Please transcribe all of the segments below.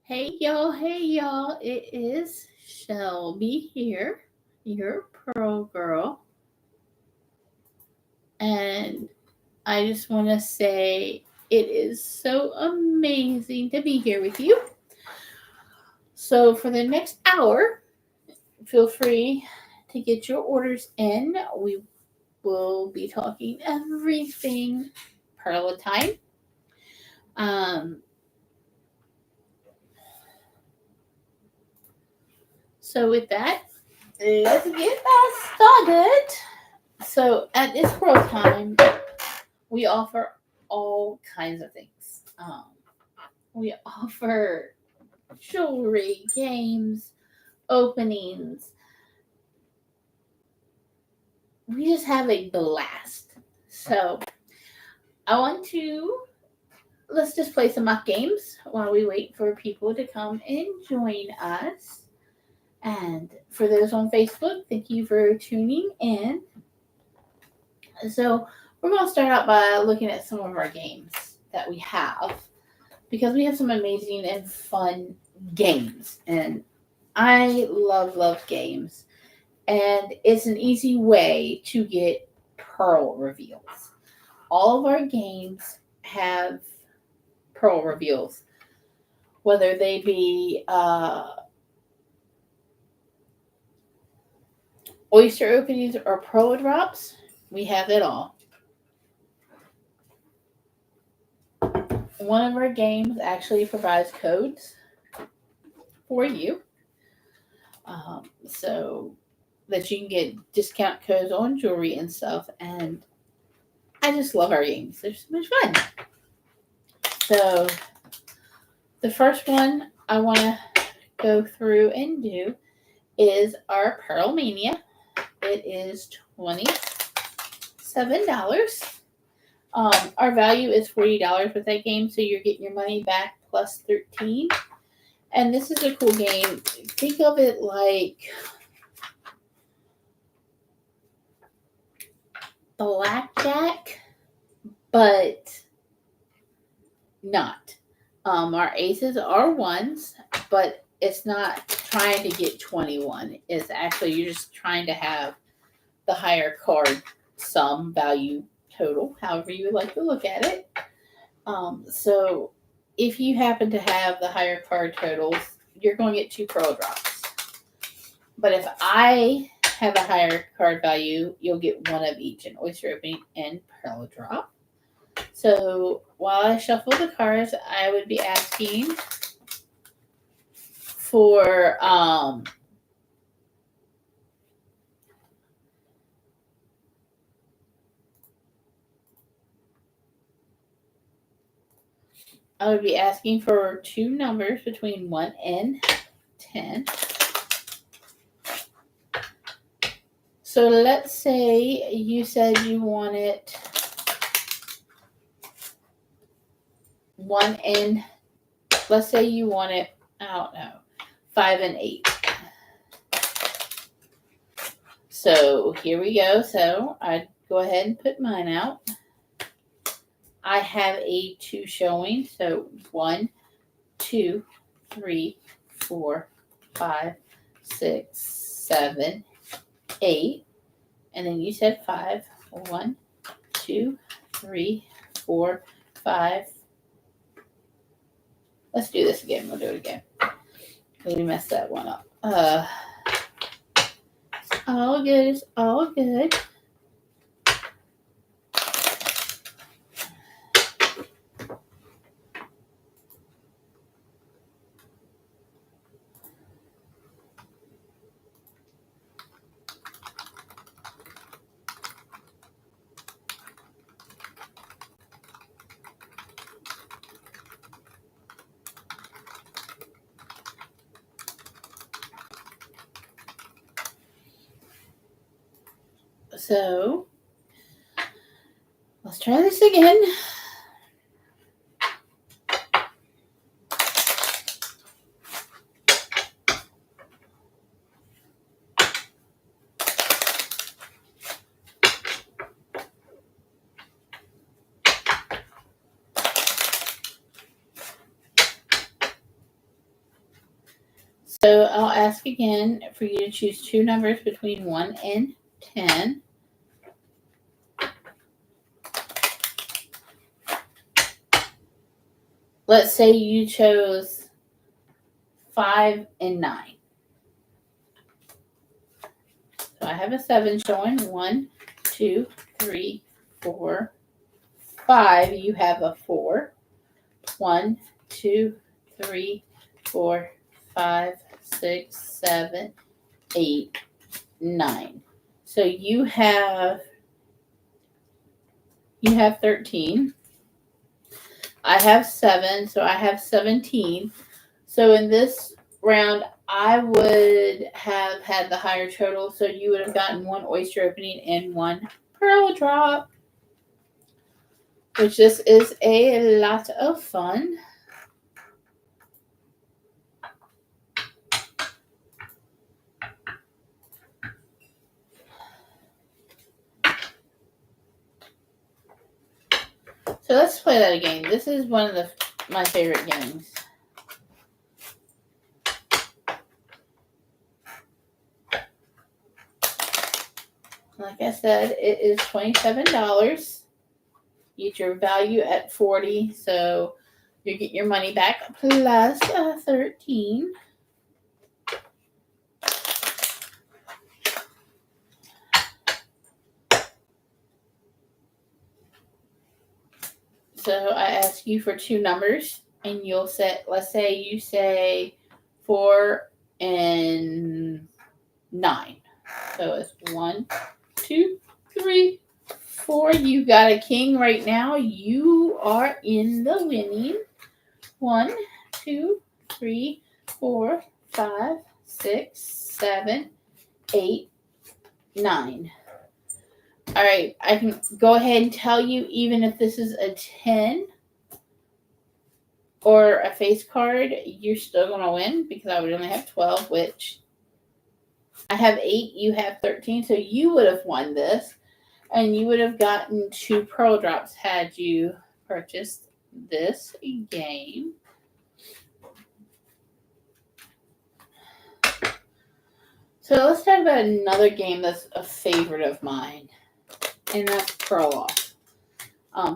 Hey y'all, it is Shelby here, your Pearl Girl, and I just want to say it is so amazing to be here with you. So, for the next hour, feel free to get your orders in. We will be talking everything Pearl time. Um, so, with that, let's get started. So, at this Pearl time, we offer all kinds of things. We offer jewelry, games, openings. We just have a blast. So I want to let's just play some mock games while we wait for people to come and join us. And for those on Facebook, thank you for tuning in. So we're going to start out by looking at some of our games that we have because we have some amazing and fun games. And I love games. And it's an easy way to get pearl reveals. All of our games have pearl reveals, whether they be oyster openings or pearl drops. We have it all. One of our games actually provides codes for you, so that you can get discount codes on jewelry and stuff. And I just love our games. They're so much fun. So the first one I want to go through and do is our Pearl Mania. It is $27. Our value is $40 with that game, so you're getting your money back plus 13. And this is a cool game. Think of it like blackjack, but not. Our aces are ones, but it's not trying to get 21. It's actually you're just trying to have the higher card sum value total, however you would like to look at it. So if you happen to have the higher card totals, you're going to get 2 pearl drops. But if I have a higher card value, you'll get 1 of each, an oyster opening and pearl drop. So while I shuffle the cards, I would be asking for I would be asking for 2 numbers between 1 and 10. So let's say you said you wanted 1 and, let's say you wanted, I don't know, 5 and 8. So here we go. So I'd go ahead and put mine out. I have a 2 showing. So 1, 2, 3, 4, 5, 6, 7, 8. And then you said 5. 1, 2, 3, 4, 5. Let's do this again. We'll do it again. We messed that one up. All good. It's all good. So let's try this again. So I'll ask again for you to choose two numbers between 1 and 10. Let's say you chose 5 and 9. So I have a 7 showing. 1, 2, 3, 4, 5. You have a 4. 1, 2, 3, 4, 5, 6, 7, 8, 9. So you have 13. I have 7, so I have 17. So in this round, I would have had the higher total, so you would have gotten one oyster opening and one pearl drop, which this is a lot of fun. So let's play that again. This is one of my favorite games. Like I said, it is $27. You get your value at 40, so you get your money back plus 13. So I ask you for two numbers, and you'll set. Let's say you say 4 and 9. So it's 1, 2, 3, 4. You got a king right now. You are in the winning. 1, 2, 3, 4, 5, 6, 7, 8, 9. All right, I can go ahead and tell you, even if this is a 10 or a face card, you're still going to win because I would only have 12, which I have 8, you have 13. So you would have won this, and you would have gotten 2 pearl drops had you purchased this game. So let's talk about another game that's a favorite of mine, and that's Pearl Off.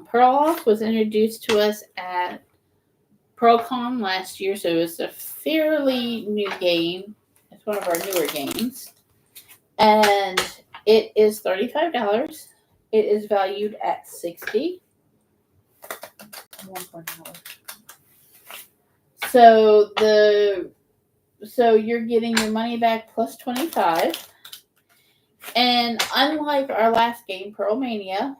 Pearl Off was introduced to us at PearlCon last year, so it's a fairly new game. It's one of our newer games. And it is $35. It is valued at $60. So you're getting your money back plus 25. And unlike our last game, Pearl Mania,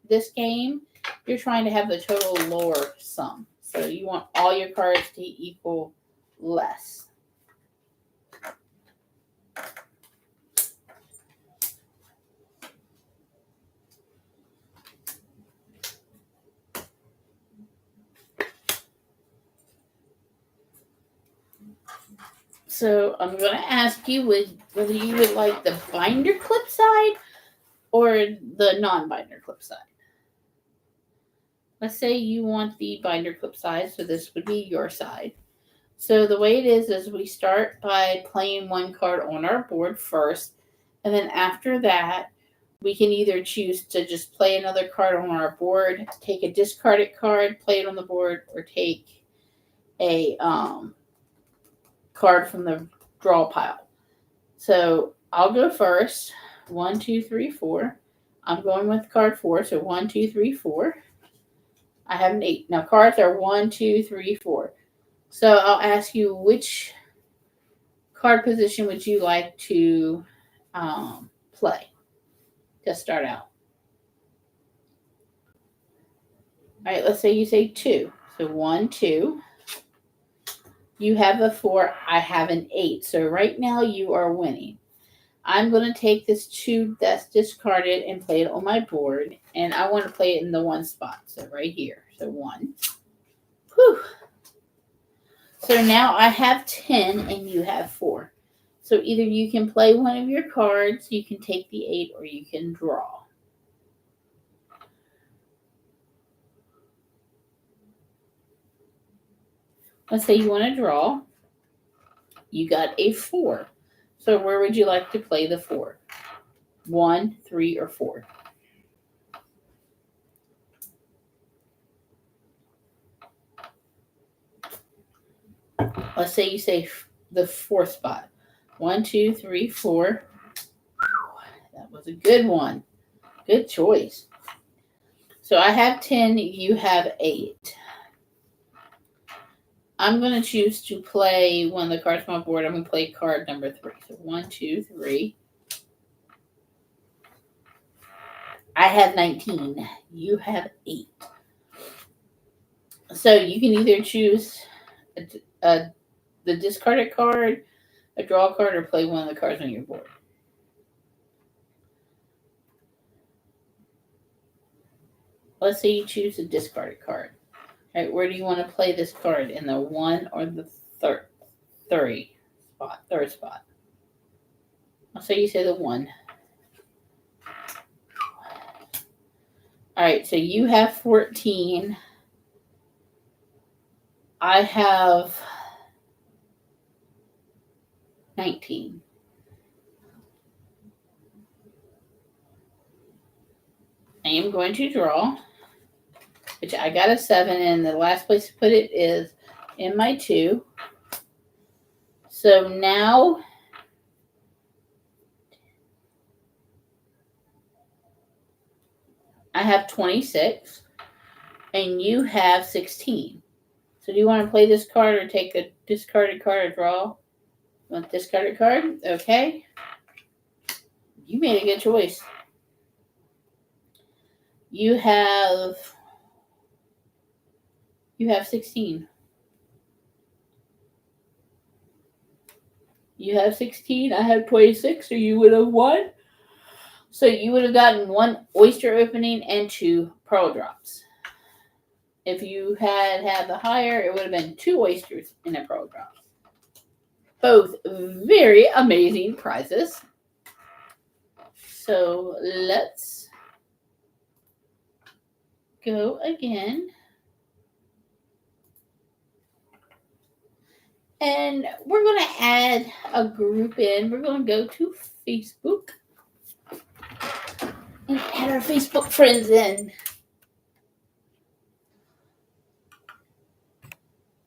this game you're trying to have the total lower sum. So you want all your cards to equal less. So I'm going to ask you whether you would like the binder clip side or the non-binder clip side. Let's say you want the binder clip side, so this would be your side. So the way it is we start by playing one card on our board first, and then after that, we can either choose to just play another card on our board, take a discarded card, play it on the board, or take a card from the draw pile. So I'll go first. 1, 2, 3, 4. I'm going with card 4. So 1, 2, 3, 4. I have an 8. Now cards are 1, 2, 3, 4. So I'll ask you, which card position would you like to play to start out? All right, let's say you say 2. So 1, 2. You have a 4. I have an 8. So right now you are winning. I'm going to take this 2 that's discarded and play it on my board. And I want to play it in the 1 spot. So right here. So 1. Whew. So now I have 10 and you have 4. So either you can play one of your cards, you can take the 8, or you can draw. Let's say you want to draw. You got a 4. So where would you like to play the 4? 1, 3, or 4? Let's say you say the 4th spot. 1, 2, 3, 4. That was a good one. Good choice. So I have 10, you have 8. I'm going to choose to play one of the cards on my board. I'm going to play card number 3. So 1, 2, 3. I have 19. You have 8. So you can either choose the discarded card, a draw card, or play one of the cards on your board. Let's say you choose the discarded card. All right, where do you want to play this card? In the 1 or the third spot? I'll say you say the 1. All right, so you have 14. I have 19. I am going to draw, which I got a 7, and the last place to put it is in my 2. So now I have 26, and you have 16. So do you want to play this card or take a discarded card or draw? You want discarded card? Okay. You made a good choice. You have 16. You have 16. I have 26, so you would have won. So you would have gotten 1 oyster opening and 2 pearl drops. If you had the higher, it would have been 2 oysters and a pearl drop. Both very amazing prizes. So let's go again. And we're going to add a group in. We're going to go to Facebook and add our Facebook friends in.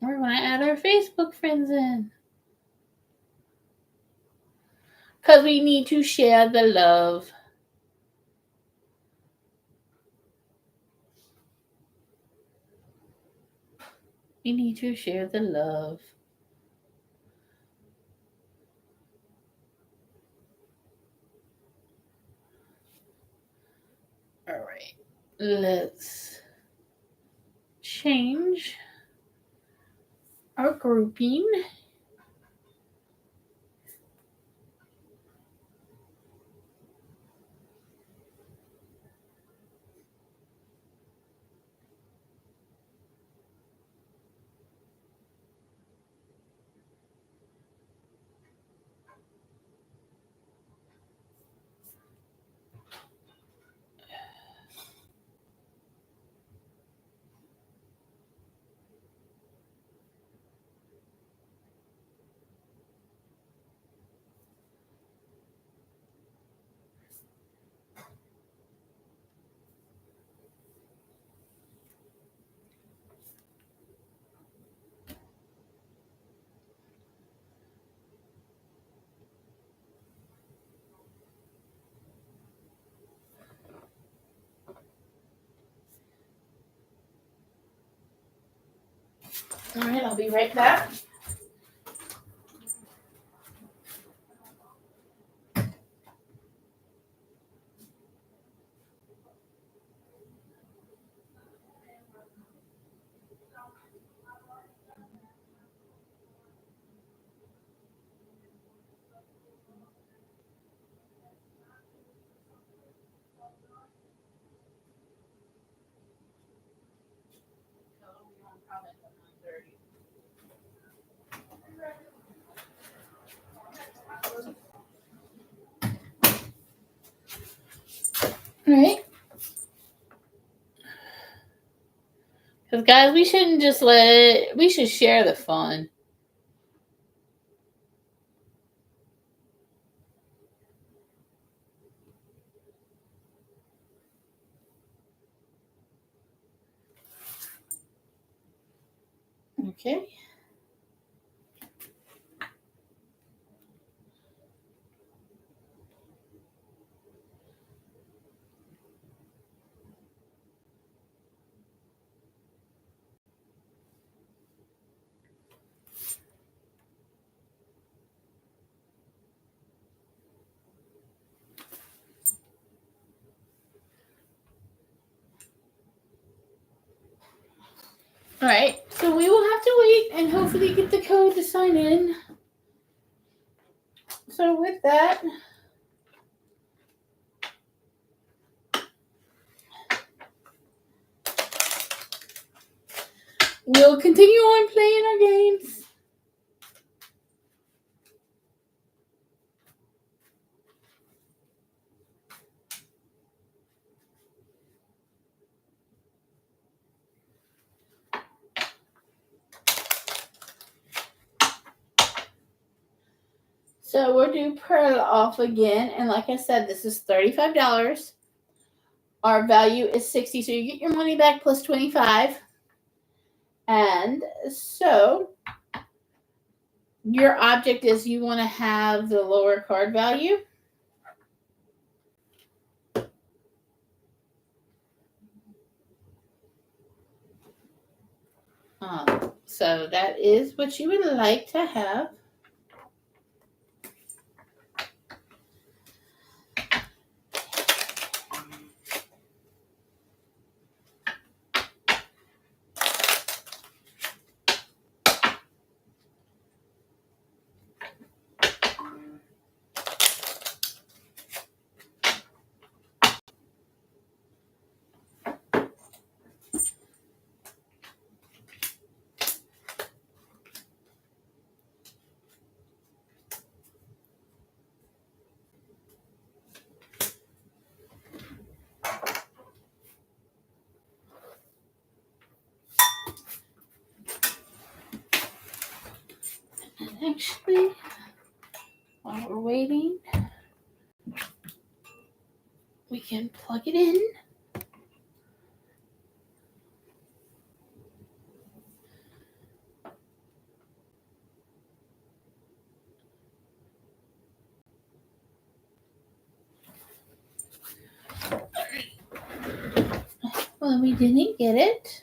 We're going to add our Facebook friends in. Because we need to share the love. We need to share the love. All right. Let's change our grouping. All right, I'll be right back. All right. Because, guys, we shouldn't just we should share the fun. Okay. All right, so we will have to wait and hopefully get the code to sign in. So with that, we'll continue on playing our games. So we'll do Pearl off again, and like I said, this is $35. Our value is 60, so you get your money back plus 25. And so your object is you want to have the lower card value. So that is what you would like to have. And actually, while we're waiting, we can plug it in. Well, we didn't get it.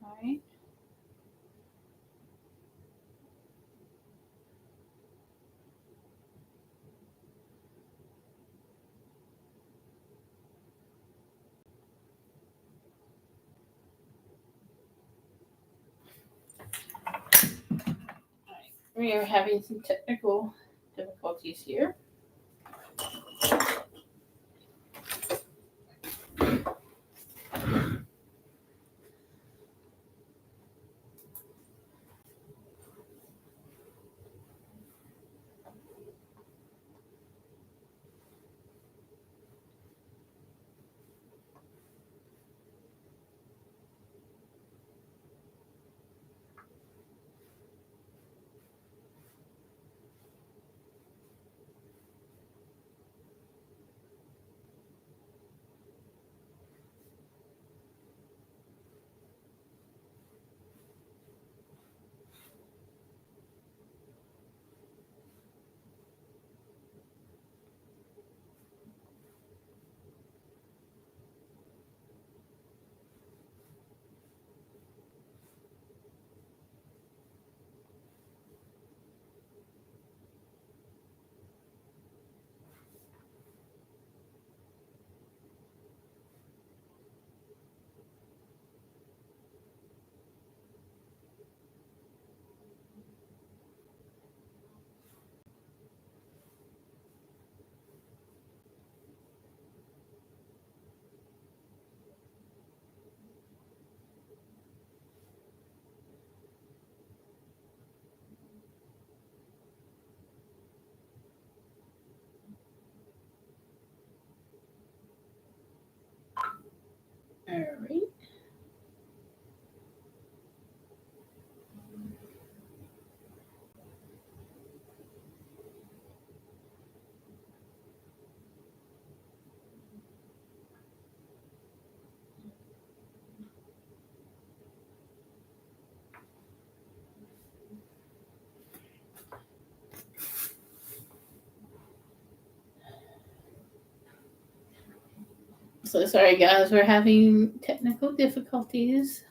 All right. We are having some technical difficulties here. So sorry, guys, we're having technical difficulties.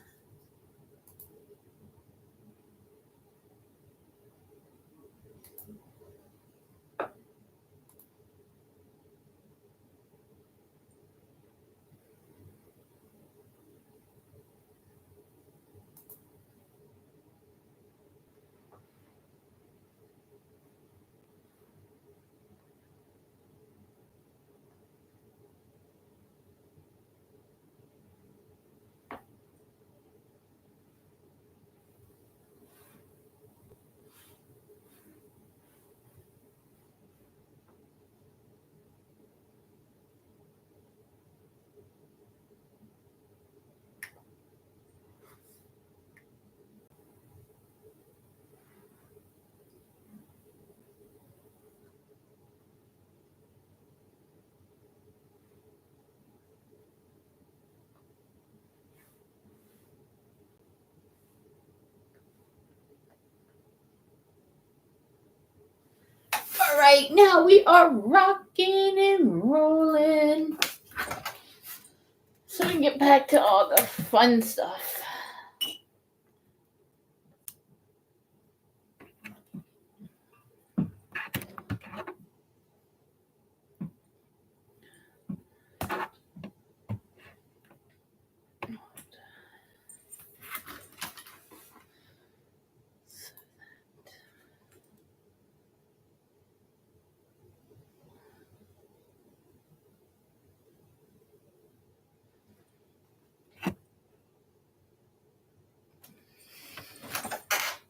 All right, now we are rocking and rolling. So we can get back to all the fun stuff.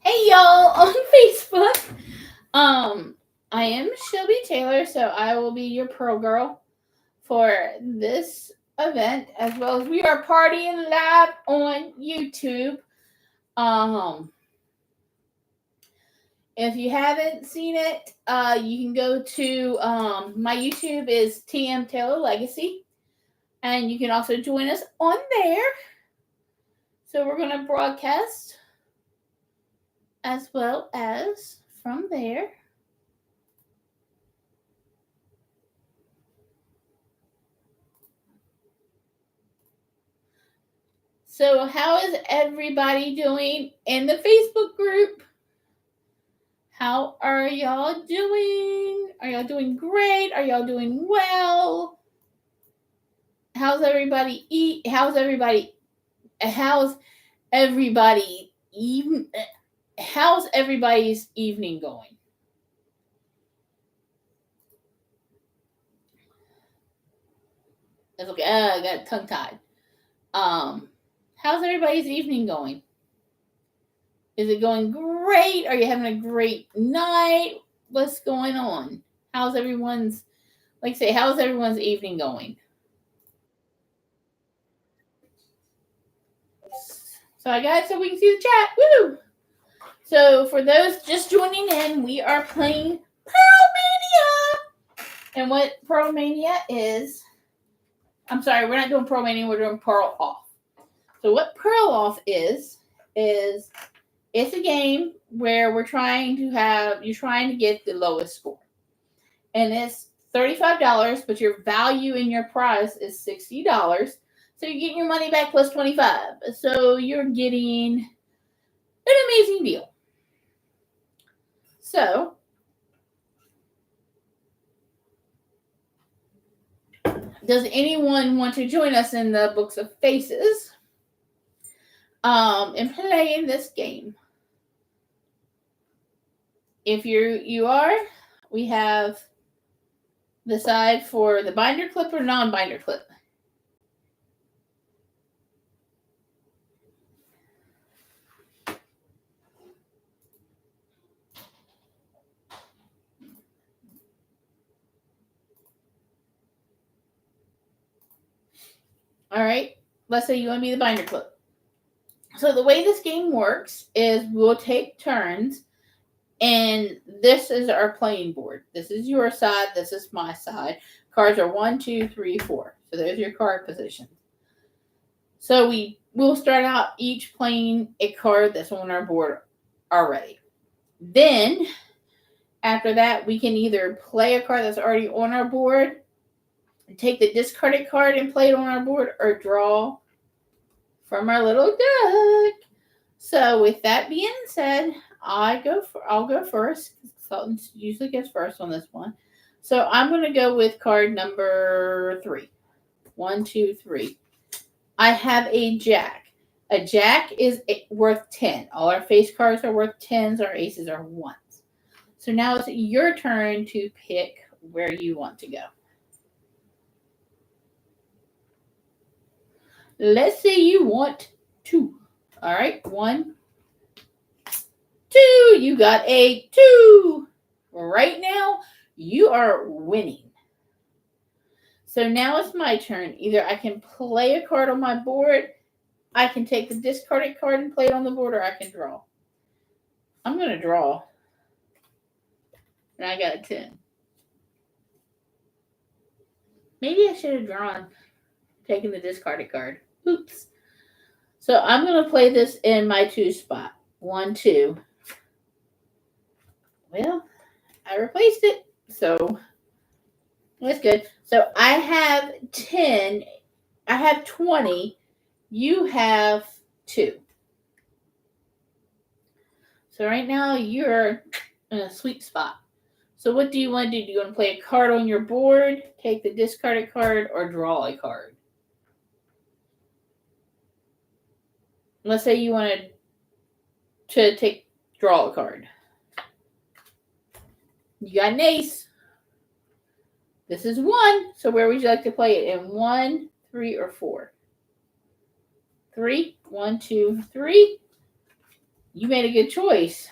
Hey y'all on Facebook. I am Shelby Taylor, so I will be your Pearl Girl for this event, as well as we are partying live on YouTube. If you haven't seen it, you can go to my YouTube is TM Taylor Legacy, and you can also join us on there. So we're gonna broadcast as well as from there. So how is everybody doing in the Facebook group? How are y'all doing? Are y'all doing great? Are y'all doing well? How's everybody eat? How's everybody even how's everybody's evening going? It's okay. I got tongue tied. How's everybody's evening going? Is it going great? Are you having a great night? What's going on? How's everyone's how's everyone's evening going? So I got it so we can see the chat. Woo! So for those just joining in, we are playing Pearl Mania. And what Pearl Mania is, I'm sorry, we're not doing Pearl Mania, we're doing Pearl Off. So what Pearl Off is it's a game where you're trying to get the lowest score. And it's $35, but your value in your prize is $60. So you're getting your money back plus 25. So you're getting an amazing deal. So does anyone want to join us in the Books of Faces and playing this game? If you are, we have the side for the binder clip or non-binder clip. All right, let's say you want to be the binder clip. So the way this game works is we'll take turns, and this is our playing board. This is your side. This is my side. Cards are 1, 2, 3, 4. So there's your card positions. So we'll start out each playing a card that's on our board already. Then after that, we can either play a card that's already on our board, take the discarded card and play it on our board, or draw from our little deck. So with that being said, I'll go first. Consultant usually goes first on this one. So I'm going to go with card number 3. 1, 2, 3. I have a jack. A jack is worth 10. All our face cards are worth 10s. Our aces are 1s. So now it's your turn to pick where you want to go. Let's say you want 2. All right, 1, 2. You got a 2. Right now, you are winning. So now it's my turn. Either I can play a card on my board, I can take the discarded card and play it on the board, or I can draw. I'm going to draw. And I got a 10. Maybe I should have drawn taking the discarded card. Oops. So I'm going to play this in my 2 spot. 1, 2. Well, I replaced it. So that's good. So I have 10. I have 20. You have 2. So right now you're in a sweet spot. So what do you want to do? Do you want to play a card on your board, take the discarded card, or draw a card? Let's say you wanted to draw a card. You got an ace. This is 1. So where would you like to play it? In 1, 3, or 4? 3. 1, 2, 3. You made a good choice.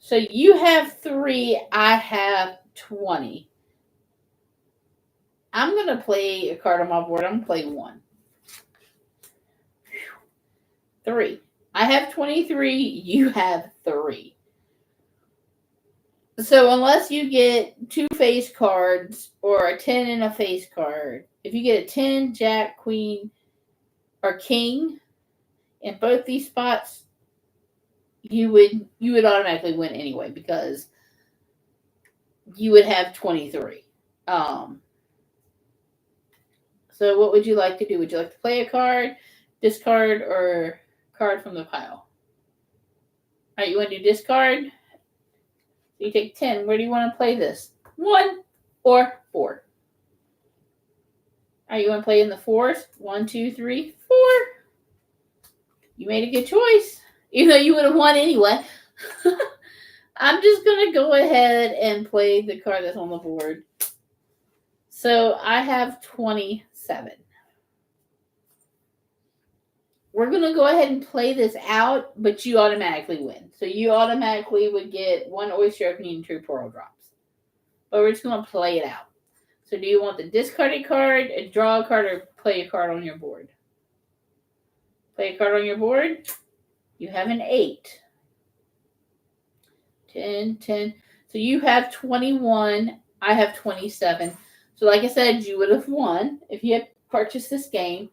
So you have 3. I have 20. I'm going to play a card on my board. I'm going to play 1. 3. I have 23. You have 3. So unless you get 2 face cards or a 10 and a face card, if you get a 10, jack, queen, or king in both these spots, you would automatically win anyway because you would have 23. So what would you like to do? Would you like to play a card, discard, or card from the pile? All right, you want to do discard? So you take 10. Where do you want to play this? 1 or 4? All right, you want to play in the 4s? 1, 2, 3, 4. You made a good choice, even though you would have won anyway. I'm just going to go ahead and play the card that's on the board. So I have 27. We're going to go ahead and play this out, but you automatically win. So you automatically would get 1 oyster opening and 2 pearl drops. But we're just going to play it out. So do you want the discarded card, a draw a card, or play a card on your board? Play a card on your board. You have an 8. 10, 10. So you have 21. I have 27. So like I said, you would have won if you had purchased this game.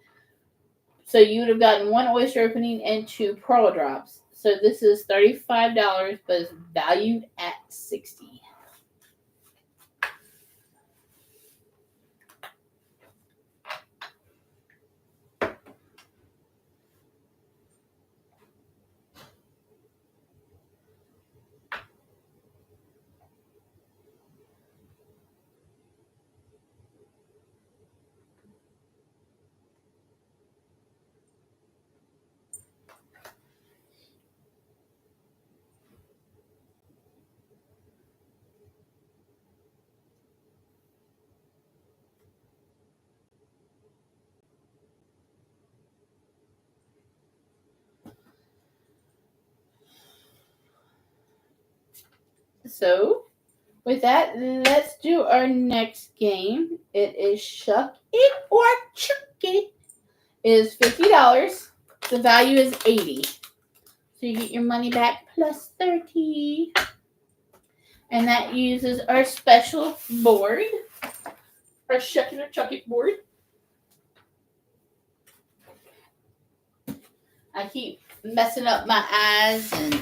So you would have gotten 1 oyster opening and 2 pearl drops. So this is $35, but it's valued at $60. So, with that, let's do our next game. It is Shuck It or Chuck It. It is $50. The value is $80. So you get your money back plus $30. And that uses our special board, our Shuck It or Chuck It board. I keep messing up my eyes and...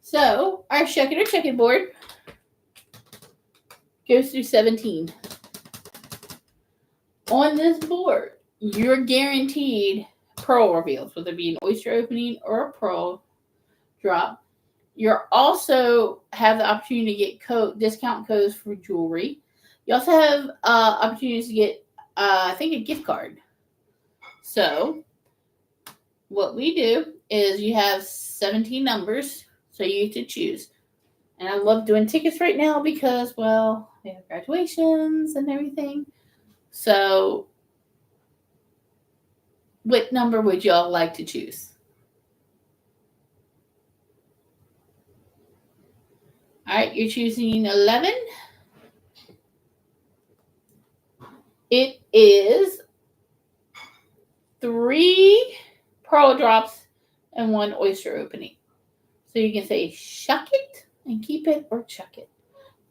So, our Shuck It or Chuck It board goes through 17. On this board, you're guaranteed pearl reveals, whether it be an oyster opening or a pearl drop. You're also have the opportunity to get discount codes for jewelry. You also have opportunities to get, I think, a gift card. So what we do is you have 17 numbers, so you get to choose. And I love doing tickets right now because, well, we have graduations and everything. So what number would y'all like to choose? All right, you're choosing 11. It is 3 pearl drops and 1 oyster opening. So you can say shuck it and keep it or chuck it.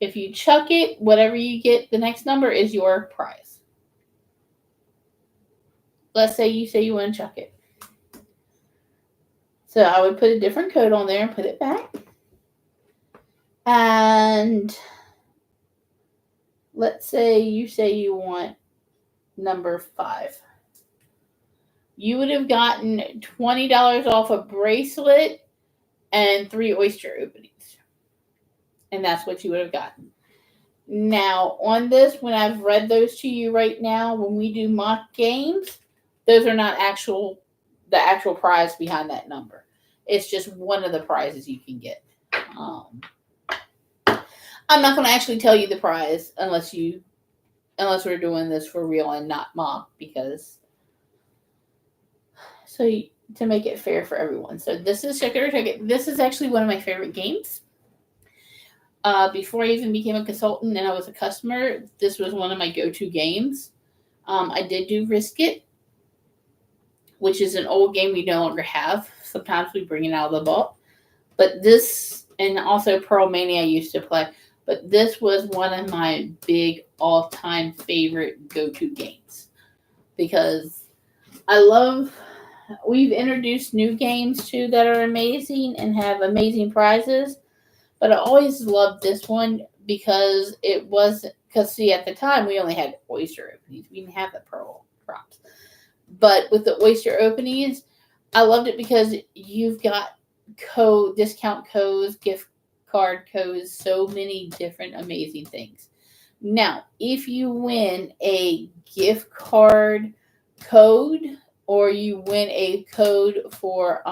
If you chuck it, whatever you get, the next number is your prize. Let's say you want to chuck it. So I would put a different code on there and put it back. And let's say you want number 5. You would have gotten $20 off a bracelet and 3 oyster openings. And that's what you would have gotten. Now, on this, when I've read those to you right now, when we do mock games, those are not the actual prize behind that number. It's just one of the prizes you can get. I'm not going to actually tell you the prize unless we're doing this for real and not mock, because to make it fair for everyone. So this is Shuck It or Chuck It. This is actually one of my favorite games. Before I even became a consultant and I was a customer, this was one of my go-to games. I did do Risk It, which is an old game we no longer have. Sometimes we bring it out of the vault. But this, and also Pearl Mania I used to play, but this was one of my big all-time favorite go-to games. Because we've introduced new games too that are amazing and have amazing prizes. But I always loved this one because at the time we only had oyster openings. We didn't have the pearl drops. But with the oyster openings, I loved it because you've got discount codes, gift card codes, so many different amazing things. Now, if you win a gift card code or you win a code for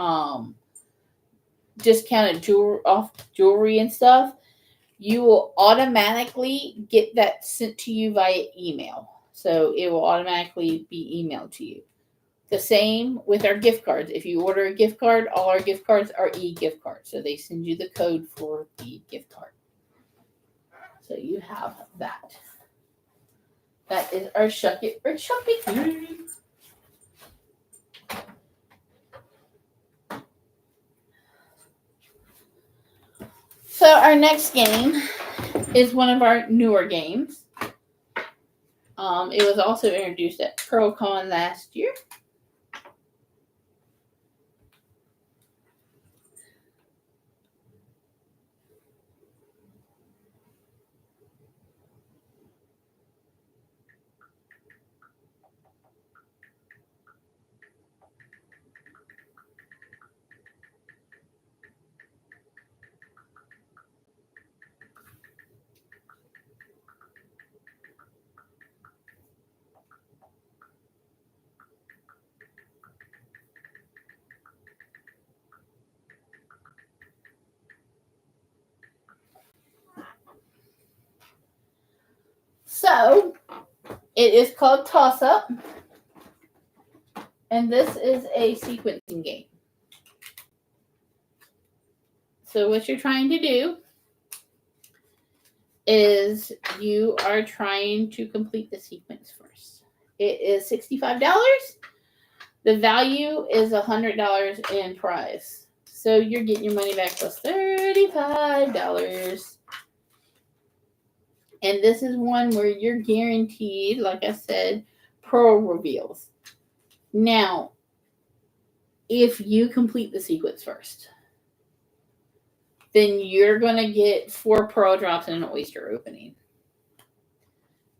discounted jewelry and stuff, you will automatically get that sent to you via email. So it will automatically be emailed to you. The same with our gift cards. If you order a gift card, all our gift cards are e-gift cards. So they send you the code for the gift card. So you have that. That is our Shuck It or Chuck It. So our next game is one of our newer games. It was also introduced at PearlCon last year. So it is called Toss Up. And this is a sequencing game. So what you're trying to do is you are trying to complete the sequence first. It is $65. The value is $100 in prize. So you're getting your money back plus $35. And this is one where you're guaranteed, like I said, pearl reveals. Now, if you complete the sequence first, then you're going to get 4 pearl drops and an oyster opening.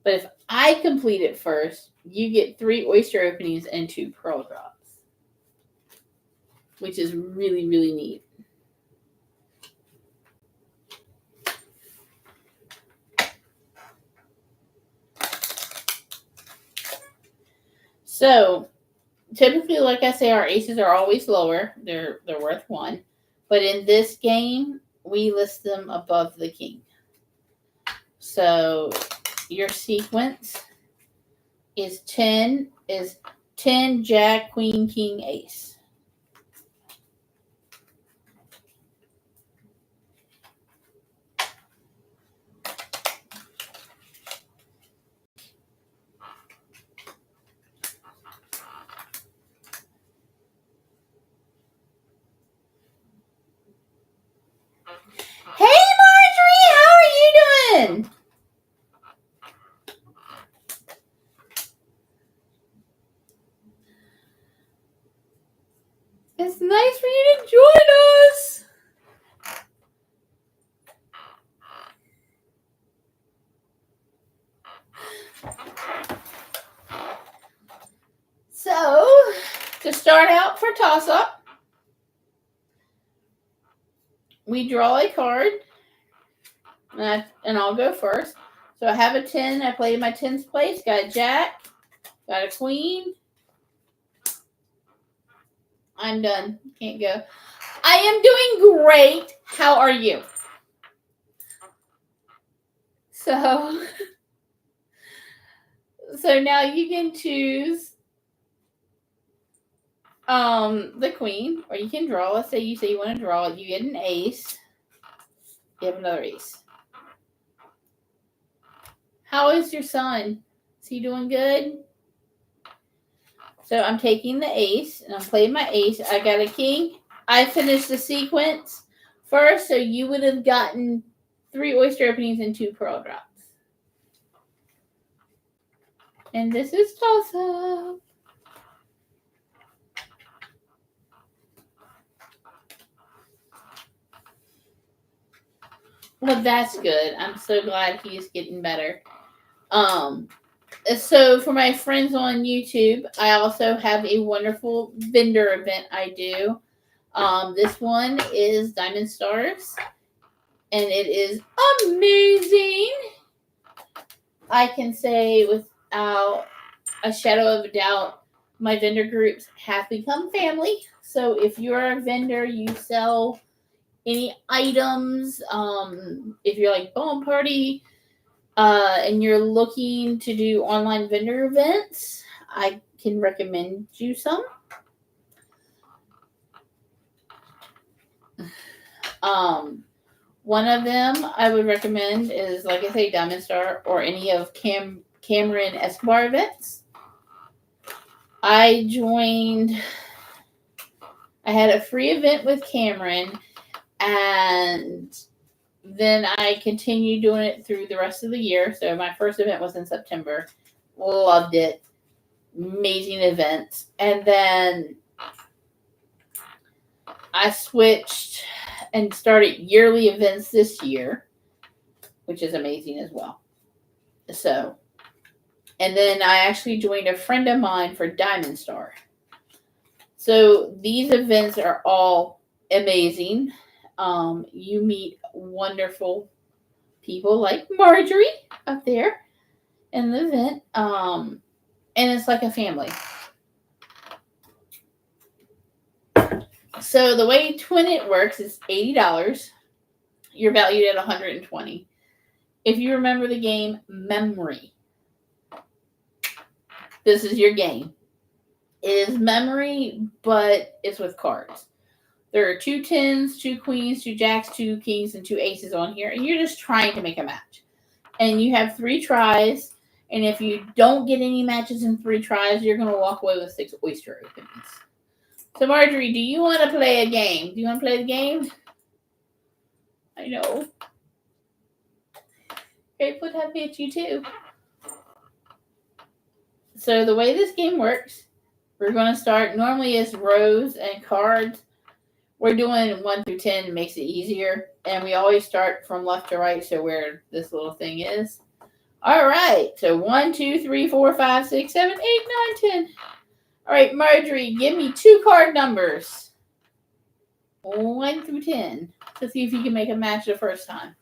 But if I complete it first, you get 3 oyster openings and 2 pearl drops, which is really, really neat. So typically, like I say, our aces are always lower. They're worth 1. But in this game, we list them above the king. So your sequence is 10 jack, queen, king, ace. Hey Marjorie, how are you doing? It's nice for you to join us. So, to start out for toss-up, we draw a card, and I'll go first. So I have a 10. I played my 10th place. Got a jack. Got a queen. I'm done. Can't go. I am doing great. How are you? So now you can choose the queen, or you can draw. Let's say you want to draw. You get an ace. You have another ace. How is your son? Is he doing good? So I'm taking the ace, and I'm playing my ace. I got a king. I finished the sequence first, so you would have gotten 3 oyster openings and 2 pearl drops. And this is toss-up. Well, that's good. I'm so glad he's getting better. So for my friends on YouTube, I also have a wonderful vendor event I do. This one is Diamond Stars, and it is amazing. I can say without a shadow of a doubt, my vendor groups have become family. So if you're a vendor, you sell any items, if you're like Bone Party, and you're looking to do online vendor events, I can recommend you some. One of them I would recommend is, like I say, Diamond Star or any of Cameron Escobar events. I had a free event with Cameron, and then I continued doing it through the rest of the year. So my first event was in September. Loved it. Amazing events. And then I switched and started yearly events this year, which is amazing as well. So, and then I actually joined a friend of mine for Diamond Star. So these events are all amazing. You meet wonderful people like Marjorie up there in the event. And it's like a family. So the way Twin It works is $80. You're valued at $120. If you remember the game Memory, this is your game. It is Memory, but it's with cards. There are 2 10s, 2 queens, 2 jacks, 2 kings, and 2 aces on here, and you're just trying to make a match. And you have 3 tries, and if you don't get any matches in 3 tries, you're going to walk away with 6 oyster openings. So, Marjorie, do you want to play a game? Do you want to play the game? I know. Okay, put that at you too. So the way this game works, we're going to start. Normally it's rows and cards. We're doing 1 through 10. It makes it easier. And we always start from left to right, so where this little thing is. All right. So 1, 2, 3, 4, 5, 6, 7, 8, 9, 10. All right, Marjorie, give me 2 card numbers. 1 through 10 to see if you can make a match the first time.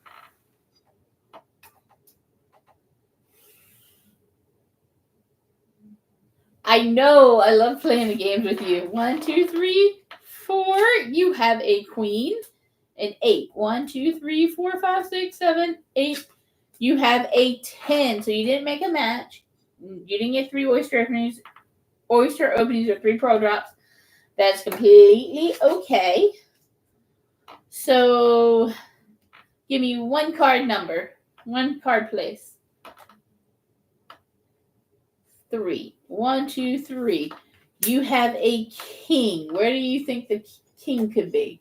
I know. I love playing the games with you. 1, 2, 3, 4. You have a queen. An 8. 1, 2, 3, 4, 5, 6, 7, 8. You have a 10. So you didn't make a match. You didn't get 3 oyster openings. Oyster openings or 3 pearl drops. That's completely okay. So give me 1 card number. 1 card place. 3. 1, 2, 3. You have a king. Where do you think the king could be?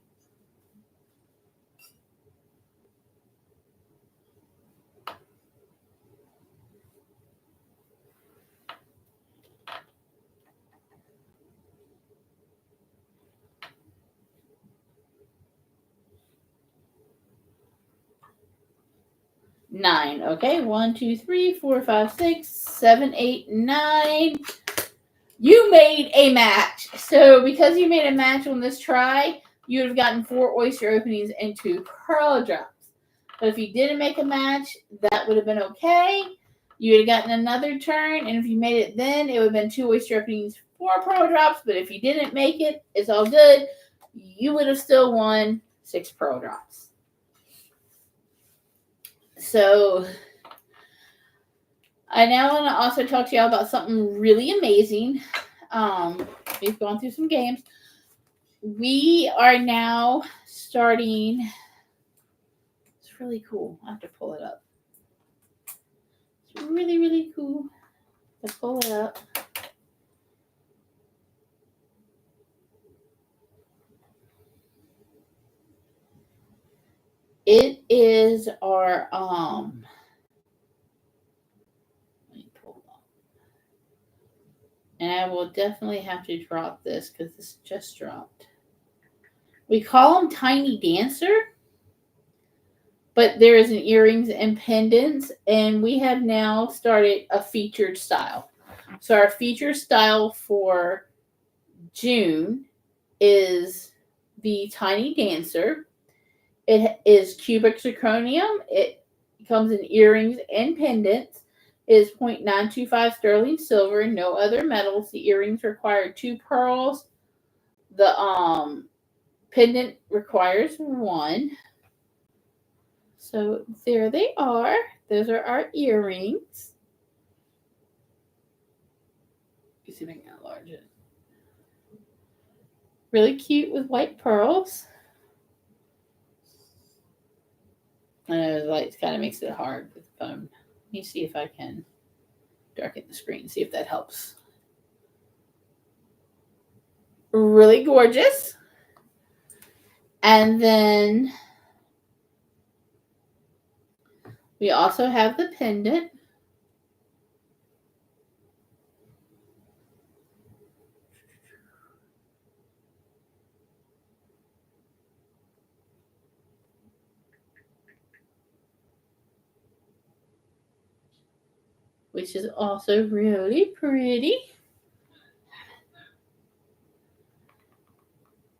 Nine. Okay. 1, 2, 3, 4, 5, 6, 7, 8, 9. You made a match. So because you made a match on this try, you would have gotten 4 oyster openings and 2 pearl drops. But if you didn't make a match, that would have been okay. You would have gotten another turn, and if you made it then, it would have been 2 oyster openings, 4 pearl drops. But if you didn't make it, it's all good. You would have still won 6 pearl drops. So I now want to also talk to y'all about something really amazing. We've gone through some games. We are now starting. It's really cool. I have to pull it up. It's really, really cool. Let's pull it up. It is our let me pull it up. And I will definitely have to drop this because this just dropped. We call them Tiny Dancer, but there is an earrings and pendants, and we have now started a featured style. So our featured style for June is the Tiny Dancer. It is cubic zirconium. It comes in earrings and pendants. It is 0.925 sterling silver, no other metals. The earrings require 2 pearls. The pendant requires 1. So there they are. Those are our earrings. You see if I can enlarge it. Really cute with white pearls. I know the lights kind of makes it hard with the phone. Let me see if I can darken the screen, see if that helps. Really gorgeous. And then we also have the pendant. Which is also really pretty.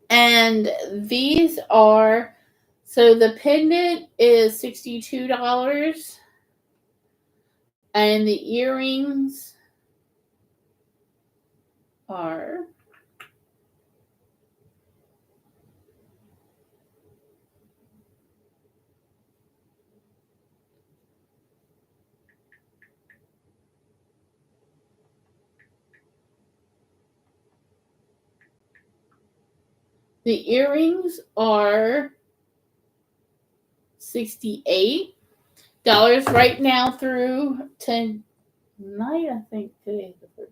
And these are, so the pendant is $62. And the earrings are $68 right now through tonight. I think today is the first.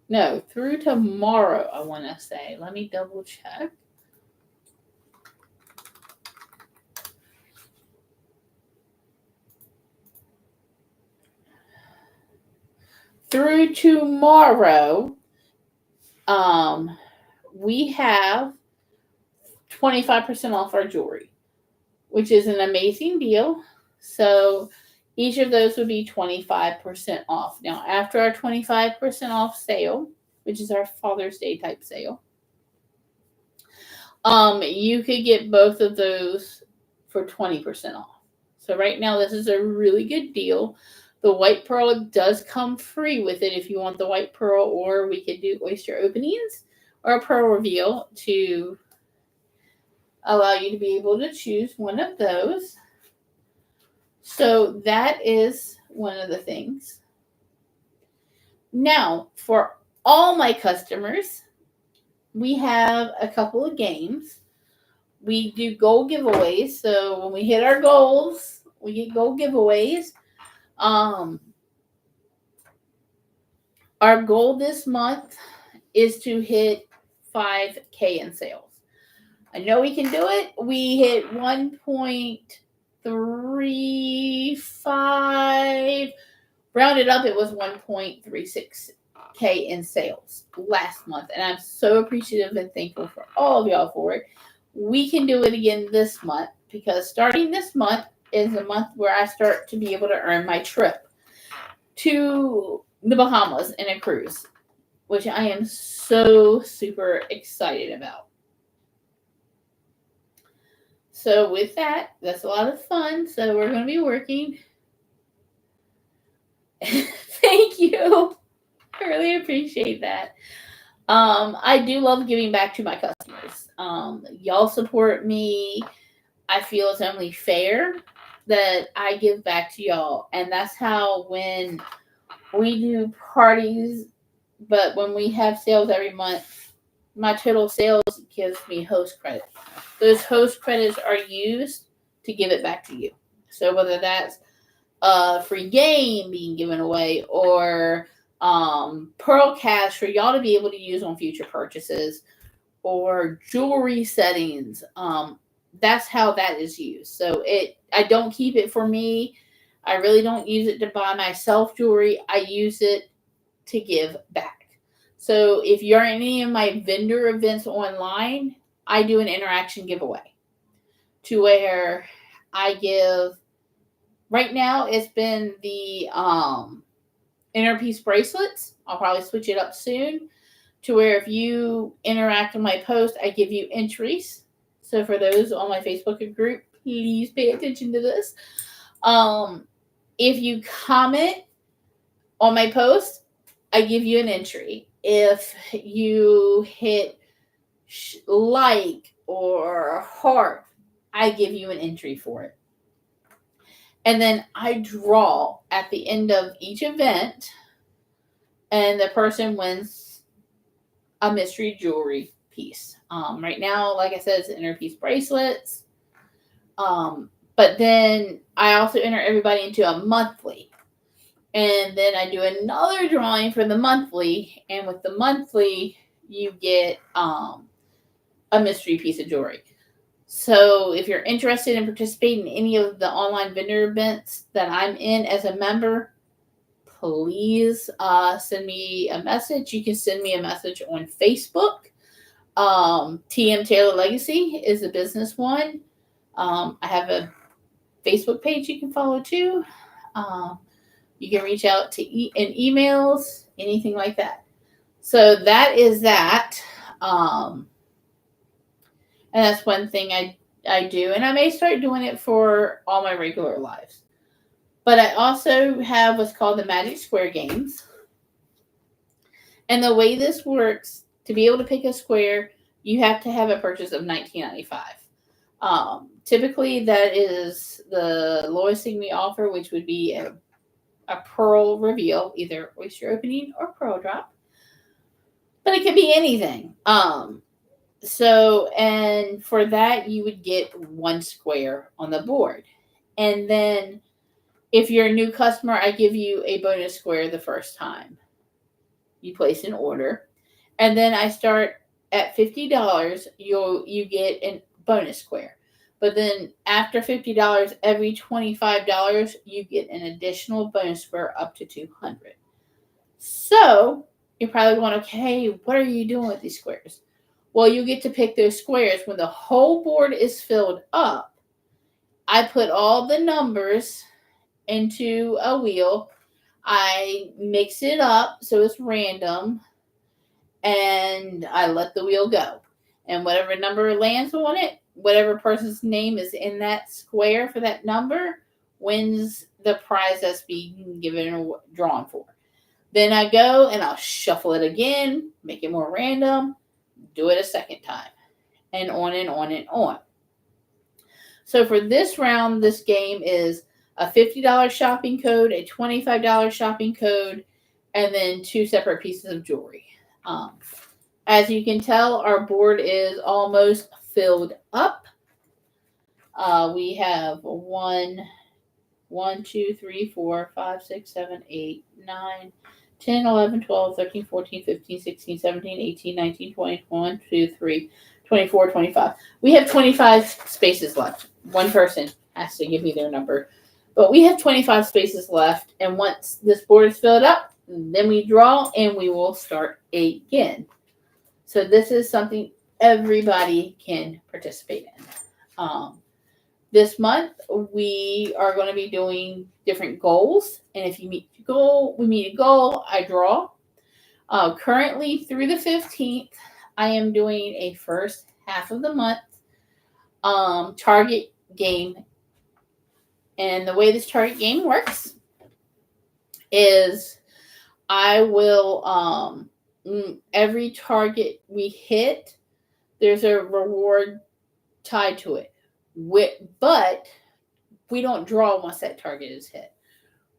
No, through tomorrow, I want to say. Let me double check. Through tomorrow, we have 25% off our jewelry, which is an amazing deal. So Each of those would be 25% off. Now, after our 25% off sale, which is our Father's Day type sale, you could get both of those for 20% off. So right now, this is a really good deal. The white pearl does come free with it if you want the white pearl, or we could do oyster openings or a pearl reveal to allow you to be able to choose one of those. So that is one of the things. Now, for all my customers, we have a couple of games. We do goal giveaways. So when we hit our goals, we get goal giveaways. Our goal this month is to hit 5K in sales. I know we can do it. We hit 1.35. Rounded up, it was 1.36K in sales last month. And I'm so appreciative and thankful for all of y'all for it. We can do it again this month because starting this month is a month where I start to be able to earn my trip to the Bahamas in a cruise, which I am so super excited about. So with that, that's a lot of fun. So we're going to be working. Thank you. I really appreciate that. I do love giving back to my customers. Y'all support me. I feel it's only fair that I give back to y'all. And that's how when we do parties, but when we have sales every month, my total sales gives me host credit. Those host credits are used to give it back to you. So whether that's a free game being given away or Pearl Cash for y'all to be able to use on future purchases or jewelry settings, that's how that is used. So I don't keep it for me. I really don't use it to buy myself jewelry. I use it to give back. So if you're in any of my vendor events online, I do an interaction giveaway to where I give. Right now, it's been the inner piece bracelets. I'll probably switch it up soon to where if you interact on my post, I give you entries. So for those on my Facebook group, please pay attention to this. If you comment on my post, I give you an entry. If you hit like or heart, I give you an entry for it. And then I draw at the end of each event, and the person wins a mystery jewelry piece. Right now, like I said, it's inner piece bracelets. But then I also enter everybody into a monthly. And then I do another drawing for the monthly. And with the monthly, you get a mystery piece of jewelry. So if you're interested in participating in any of the online vendor events that I'm in as a member, please send me a message. You can send me a message on Facebook. TM Taylor Legacy is the business one. I have a Facebook page you can follow too. You can reach out to in emails, anything like that. So that is that. And that's one thing I do. And I may start doing it for all my regular lives. But I also have what's called the Magic Square Games. And the way this works, to be able to pick a square, you have to have a purchase of $19.95. Typically, that is the lowest thing we offer, which would be a pearl reveal, either oyster opening or pearl drop. But it could be anything. So, and for that, you would get one square on the board. And then if you're a new customer, I give you a bonus square the first time you place an order. And then I start at $50, you get a bonus square. But then after $50, every $25, you get an additional bonus square up to $200. So you're probably going, okay, what are you doing with these squares? Well, you get to pick those squares. When the whole board is filled up, I put all the numbers into a wheel. I mix it up so it's random, and I let the wheel go. And whatever number lands on it, whatever person's name is in that square for that number, wins the prize that's being given or drawn for. Then I go and I'll shuffle it again, make it more random, do it a second time, and on and on and on. So for this round, this game is a $50 shopping code, a $25 shopping code, and then 2 separate pieces of jewelry. As you can tell, our board is almost filled up. We have 2, 3, 4, 5, 6, 7, 8, 9, 10, 11, 12, 13, 14, 15, 16, 17, 18, 19, 20, 21, 2, 3, 24, 25. We have 25 spaces left. One person has to give me their number. But we have 25 spaces left. And once this board is filled up, then we draw and we will start again. So this is something everybody can participate in. This month, we are going to be doing different goals. And if you meet a goal, we meet a goal, I draw. Currently, through the 15th, I am doing a first half of the month target game. And the way this target game works is I will, every target we hit, there's a reward tied to it. But we don't draw once that target is hit.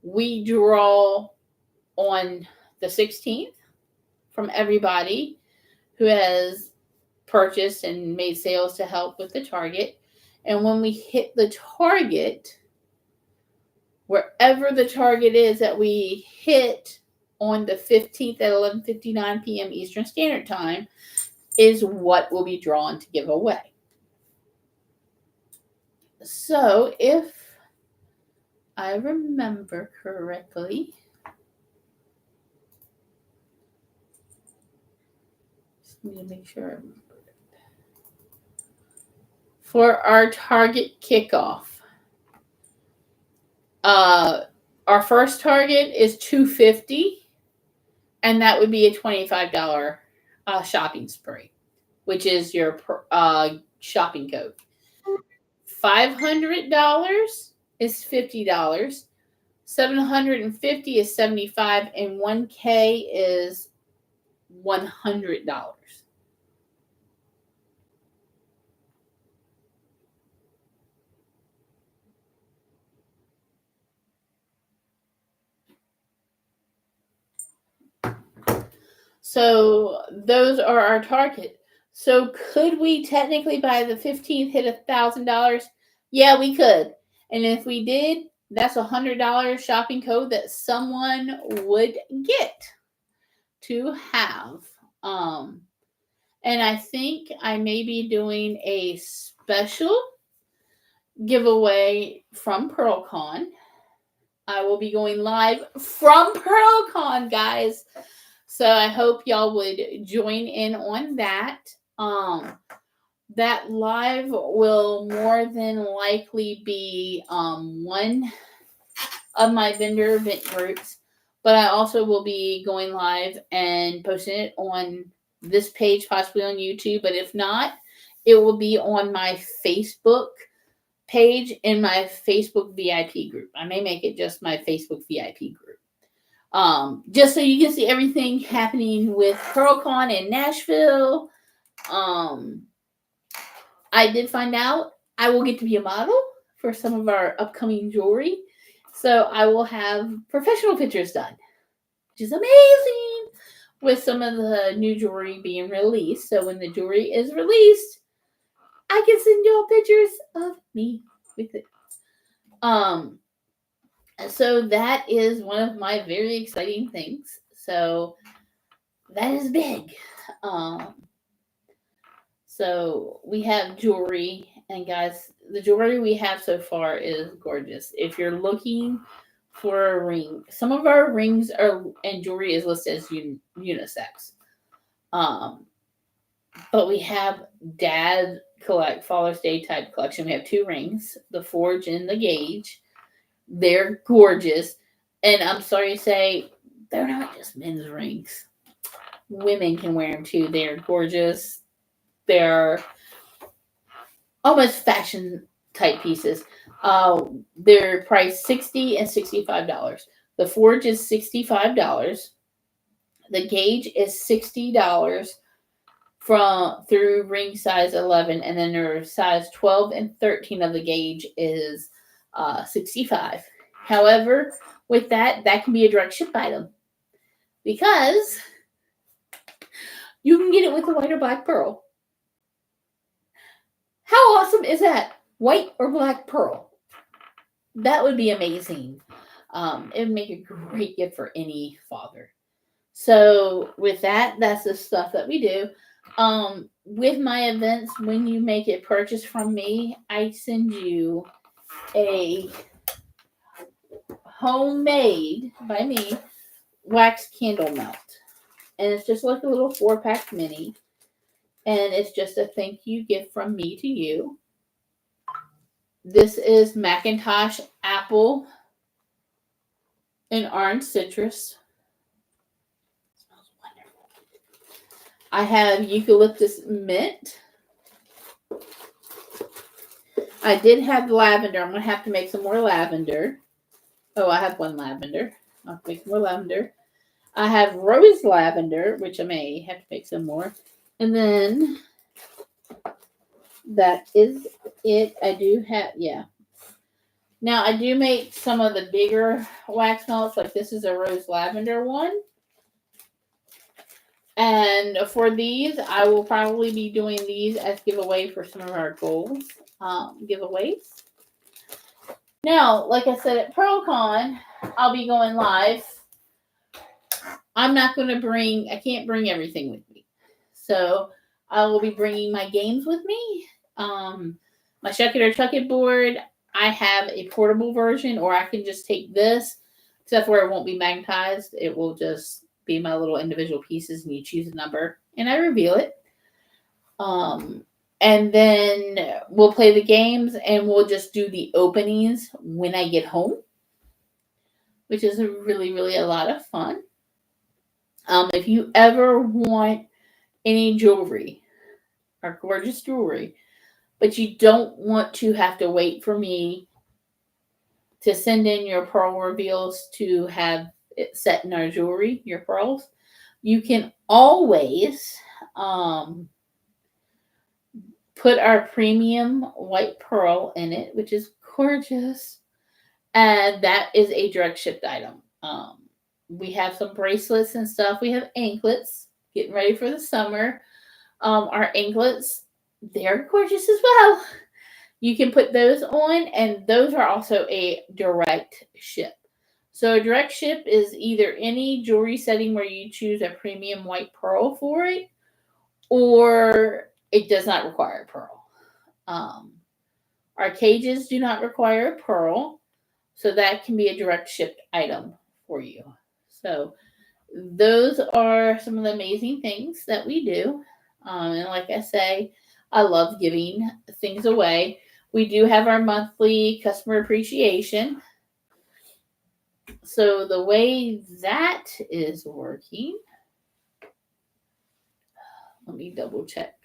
We draw on the 16th from everybody who has purchased and made sales to help with the target. And when we hit the target, wherever the target is that we hit on the 15th at 11:59 p.m. Eastern Standard Time is what will be drawn to give away. So if I remember correctly, just need to make sure I remember it. For our target kickoff, our first target is $250, and that would be a $25 shopping spree, which is your shopping code. $500 is $50, $750 is $75, and $1K is $100. So those are our target. So could we technically by the 15th hit $1,000? Yeah, we could. And if we did, that's $100 shopping code that someone would get to have. And I think I may be doing a special giveaway from PearlCon. I will be going live from PearlCon, guys. So I hope y'all would join in on that. That live will more than likely be one of my vendor event groups, but I also will be going live and posting it on this page, possibly on YouTube. But if not, it will be on my Facebook page in my Facebook VIP group. I may make it just my Facebook VIP group. Just so you can see everything happening with PearlCon in Nashville. I did find out I will get to be a model for some of our upcoming jewelry. So I will have professional pictures done, which is amazing, with some of the new jewelry being released. So when the jewelry is released, I can send y'all pictures of me with it. So that is one of my very exciting things. So that is big. So we have jewelry, and guys, the jewelry we have so far is gorgeous. If you're looking for a ring, some of our rings are and jewelry is listed as unisex. But we have Dad collect Father's Day type collection. We have 2 rings, the Forge and the Gauge. They're gorgeous. And I'm sorry to say, they're not just men's rings. Women can wear them too. They're gorgeous. They're almost fashion type pieces. They're priced $60 and $65. The forge is $65. The gauge is $60 from through ring size 11, and then their size 12 and 13 of the gauge is 65. However, with that can be a direct ship item because you can get it with the white or black pearl. How awesome is that? White or black pearl? That would be amazing. It would make a great gift for any father. So with that, that's the stuff that we do. With my events, when you make a purchase from me, I send you a homemade by me wax candle melt. And it's just like a little 4-pack mini. And it's just a thank you gift from me to you. This is Macintosh apple and orange citrus. It smells wonderful. I have eucalyptus mint. I did have lavender. I'm going to have to make some more lavender. Oh, I have one lavender. I'll make more lavender. I have rose lavender, which I may have to make some more. And then that is it. I do have, yeah. Now, I do make some of the bigger wax melts. Like this is a rose lavender one. And for these, I will probably be doing these as giveaway for some of our goals giveaways. Now, like I said at PearlCon, I'll be going live. I'm not going to I can't bring everything with me. So I will be bringing my games with me. My Shuck It or Chuck It board. I have a portable version, or I can just take this, except where it won't be magnetized. It will just be my little individual pieces, and you choose a number, and I reveal it. And then we'll play the games, and we'll just do the openings when I get home, which is really, really a lot of fun. If you ever want any jewelry or gorgeous jewelry, but you don't want to have to wait for me to send in your pearl reveals to have it set in our jewelry, your pearls, you can always put our premium white pearl in it, which is gorgeous. And that is a direct shipped item. We have some bracelets and stuff. We have anklets, getting ready for the summer. Our anklets, they're gorgeous as well. You can put those on, and those are also a direct ship. So a direct ship is either any jewelry setting where you choose a premium white pearl for it, or it does not require a pearl. Our cages do not require a pearl, so that can be a direct shipped item for you. So those are some of the amazing things that we do. And like I say, I love giving things away. We do have our monthly customer appreciation. So the way that is working, let me double check.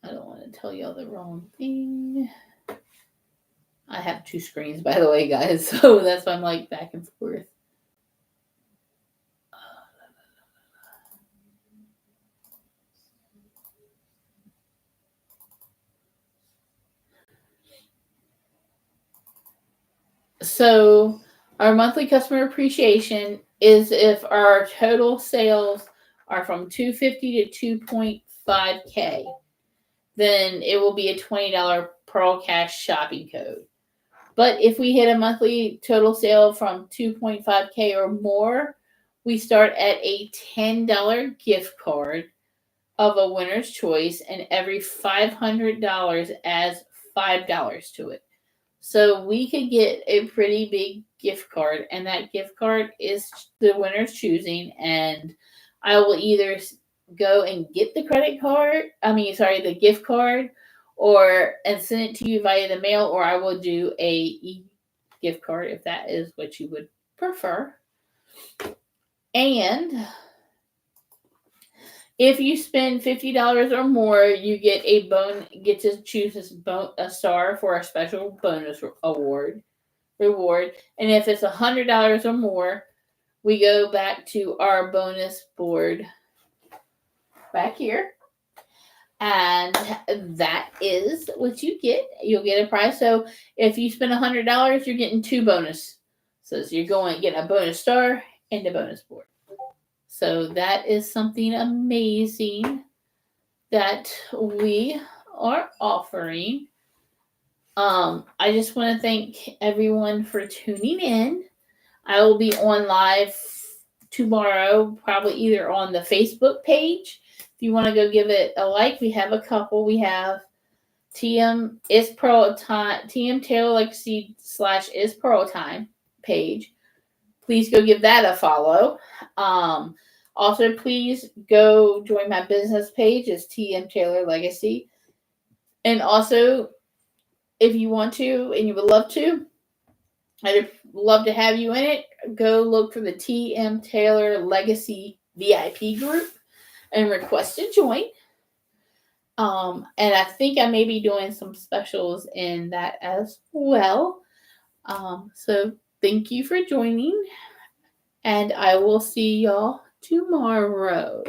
I don't want to tell y'all the wrong thing. I have 2 screens, by the way, guys. So that's why I'm like back and forth. So our monthly customer appreciation is if our total sales are from $250 to $2.5K, then it will be a $20 Pearl Cash shopping code. But if we hit a monthly total sale from 2.5K or more, we start at a $10 gift card of a winner's choice, and every $500 adds $5 to it. So we could get a pretty big gift card, and that gift card is the winner's choosing. And I will either go and get the the gift card, and send it to you via the mail, or I will do a gift card if that is what you would prefer. And if you spend $50 or more, you get to choose a star for a special bonus reward. And if it's $100 or more, we go back to our bonus board back here. And that is what you get. You'll get a prize. So if you spend $100, you're getting 2 bonuses. So you're getting a bonus star and a bonus board. So that is something amazing that we are offering. I just want to thank everyone for tuning in. I will be on live tomorrow, probably either on the Facebook page. If you want to go give it a like, we have a couple. We have TM Taylor Legacy / is Pearl Time page. Please go give that a follow. Also, please go join my business page. It's TM Taylor Legacy. And also, if you want to and you would love to, I'd love to have you in it. Go look for the TM Taylor Legacy VIP group and request to join. And I think I may be doing some specials in that as well. So thank you for joining, and I will see y'all tomorrow.